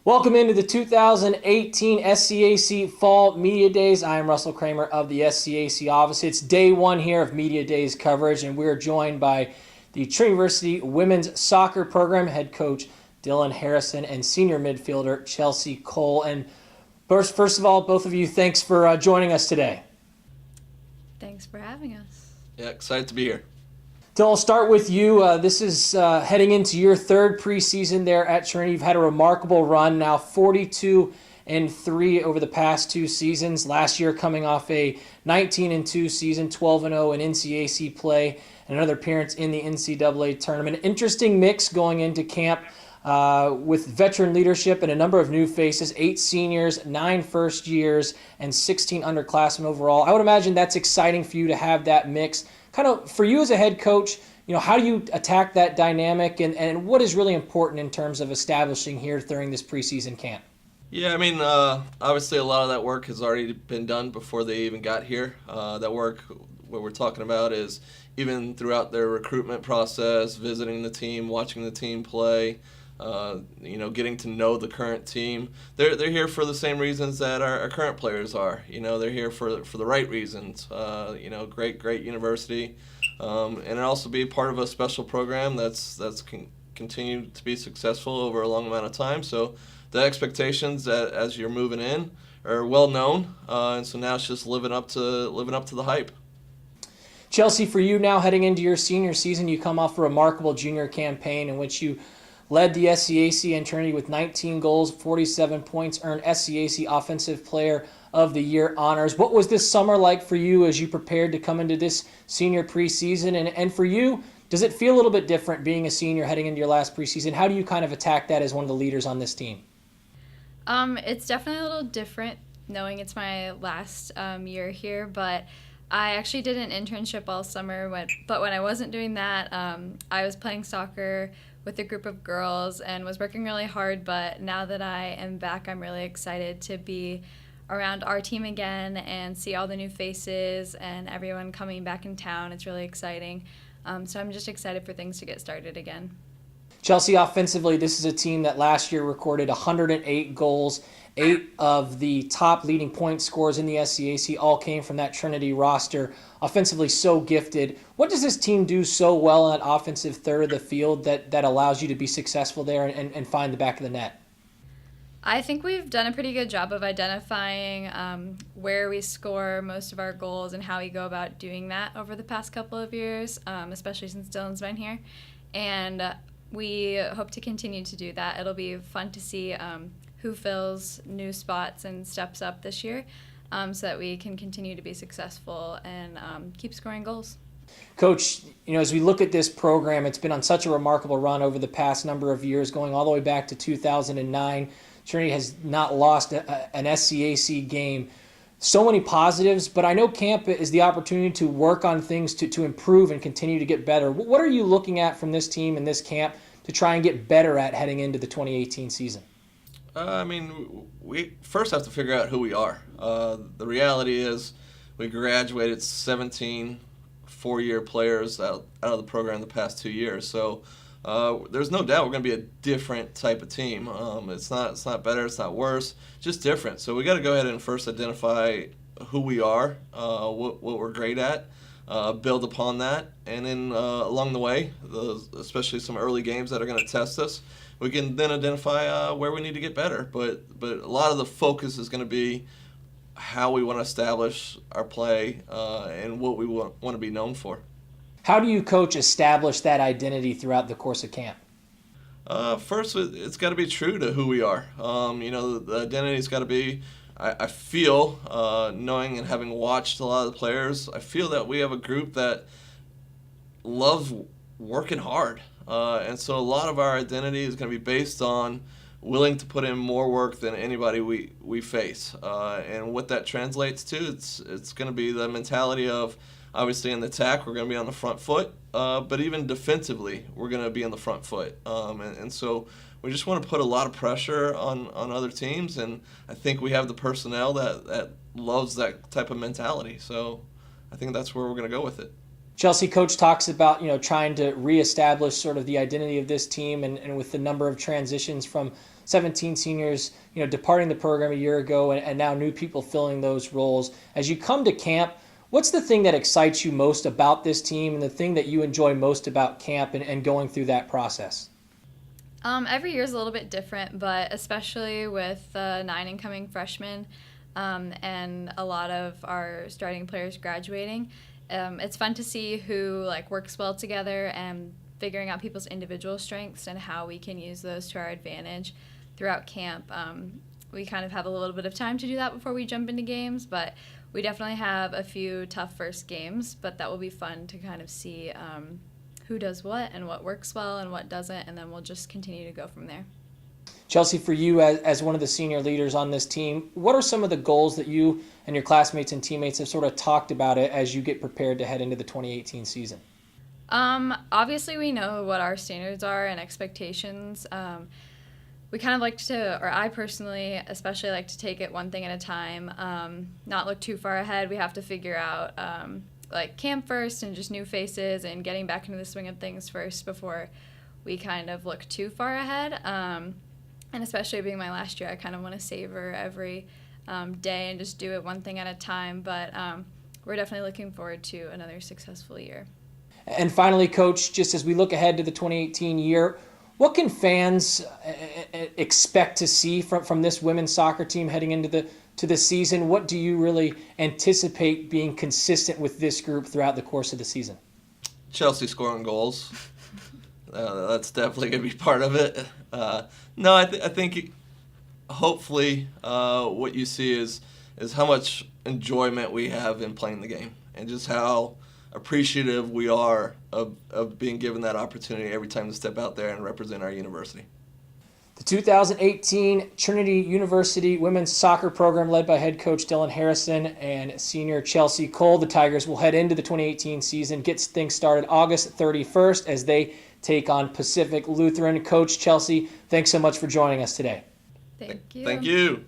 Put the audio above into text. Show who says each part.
Speaker 1: Welcome into the 2018 SCAC Fall Media Days. I am Russell Kramer of the SCAC office. It's day one here of Media Days coverage, and we're joined by the Trinity University women's soccer program head coach Dylan Harrison and senior midfielder Chelsea Cole. And first of all, both of you, thanks for joining us today.
Speaker 2: Thanks for having us.
Speaker 3: Yeah, excited to be here.
Speaker 1: Dylan, I'll start with you. This is heading into your third preseason there at Trinity. You've had a remarkable run now, 42-3 over the past two seasons. Last year coming off a 19-2 season, 12-0 in NCAC play, and another appearance in the NCAA tournament. Interesting mix going into camp with veteran leadership and a number of new faces, 8 seniors, 9 first years, and 16 underclassmen overall. I would imagine that's exciting for you to have that mix. Kind of for you as a head coach, how do you attack that dynamic and what is really important in terms of establishing here during this preseason camp?
Speaker 3: Yeah, obviously a lot of that work has already been done before they even got here. That work, what we're talking about is even throughout their recruitment process, visiting the team, watching the team play, getting to know the current team. They're here for the same reasons that our current players are. They're here for the right reasons. Great university, and also be part of a special program that's continued to be successful over a long amount of time. So the expectations that as you're moving in are well known, and so now it's just living up to the hype.
Speaker 1: Chelsea, for you now heading into your senior season, you come off a remarkable junior campaign in which you led the SCAC and Trinity with 19 goals, 47 points, earned SCAC Offensive Player of the Year honors. What was this summer like for you as you prepared to come into this senior preseason? And for you, does it feel a little bit different being a senior heading into your last preseason? How do you kind of attack that as one of the leaders on this team?
Speaker 2: It's definitely a little different knowing it's my last year here, but I actually did an internship all summer, but when I wasn't doing that, I was playing soccer with a group of girls and was working really hard, but now that I am back, I'm really excited to be around our team again and see all the new faces and everyone coming back in town. It's really exciting. So I'm just excited for things to get started again.
Speaker 1: Chelsea, offensively, this is a team that last year recorded 108 goals. 8 of the top leading point scorers in the SCAC all came from that Trinity roster. Offensively, so gifted. What does this team do so well in that offensive third of the field that allows you to be successful there and find the back of the net?
Speaker 2: I think we've done a pretty good job of identifying where we score most of our goals and how we go about doing that over the past couple of years, especially since Dylan's been here. And we hope to continue to do that. It'll be fun to see who fills new spots and steps up this year so that we can continue to be successful and keep scoring goals.
Speaker 1: Coach, as we look at this program, it's been on such a remarkable run over the past number of years, going all the way back to 2009. Trinity has not lost an SCAC game. So many positives, but I know camp is the opportunity to work on things to improve and continue to get better. What are you looking at from this team and this camp to try and get better at heading into the 2018 season?
Speaker 3: We first have to figure out who we are. The reality is we graduated 17 four-year players out of the program the past 2 years. So there's no doubt we're going to be a different type of team. It's not better, it's not worse, just different. So we got to go ahead and first identify who we are, what we're great at, build upon that, and then along the way, especially some early games that are going to test us, we can then identify where we need to get better. But a lot of the focus is going to be how we want to establish our play and what we want to be known for.
Speaker 1: How do you, Coach, establish that identity throughout the course of camp?
Speaker 3: First, it's got to be true to who we are. The identity's got to be, I feel, knowing and having watched a lot of the players, I feel that we have a group that loves working hard. And so a lot of our identity is going to be based on willing to put in more work than anybody we face. And what that translates to, it's going to be the mentality of, obviously in the attack, we're going to be on the front foot, but even defensively, we're going to be on the front foot. And so we just want to put a lot of pressure on other teams, and I think we have the personnel that loves that type of mentality. So I think that's where we're going to go with it.
Speaker 1: Chelsea, coach talks about, trying to reestablish sort of the identity of this team, and with the number of transitions from 17 seniors, departing the program a year ago, and now new people filling those roles. As you come to camp, what's the thing that excites you most about this team, and the thing that you enjoy most about camp and going through that process?
Speaker 2: Every year is a little bit different, but especially with 9 incoming freshmen and a lot of our starting players graduating, it's fun to see who works well together and figuring out people's individual strengths and how we can use those to our advantage throughout camp. We kind of have a little bit of time to do that before we jump into games, but we definitely have a few tough first games, but that will be fun to kind of see who does what and what works well and what doesn't, and then we'll just continue to go from there.
Speaker 1: Chelsea, for you as one of the senior leaders on this team, what are some of the goals that you and your classmates and teammates have sort of talked about it as you get prepared to head into the 2018 season?
Speaker 2: Obviously we know what our standards are and expectations. We kind of like to, or I personally especially like to take it one thing at a time, not look too far ahead. We have to figure out camp first and just new faces and getting back into the swing of things first before we kind of look too far ahead. And especially being my last year, I kind of want to savor every day and just do it one thing at a time. But we're definitely looking forward to another successful year.
Speaker 1: And finally, Coach, just as we look ahead to the 2018 year, what can fans expect to see from this women's soccer team heading into the season? What do you really anticipate being consistent with this group throughout the course of the season?
Speaker 3: Chelsea scoring goals. That's definitely going to be part of it. No, I think hopefully what you see is how much enjoyment we have in playing the game, and just how appreciative we are of being given that opportunity every time to step out there and represent our university.
Speaker 1: The 2018 Trinity University women's soccer program, led by head coach Dylan Harrison and senior Chelsea Cole. The Tigers will head into the 2018 season, get things started August 31st as they take on Pacific Lutheran. Coach, Chelsea, thanks so much for joining us today.
Speaker 2: Thank you.
Speaker 3: Thank you.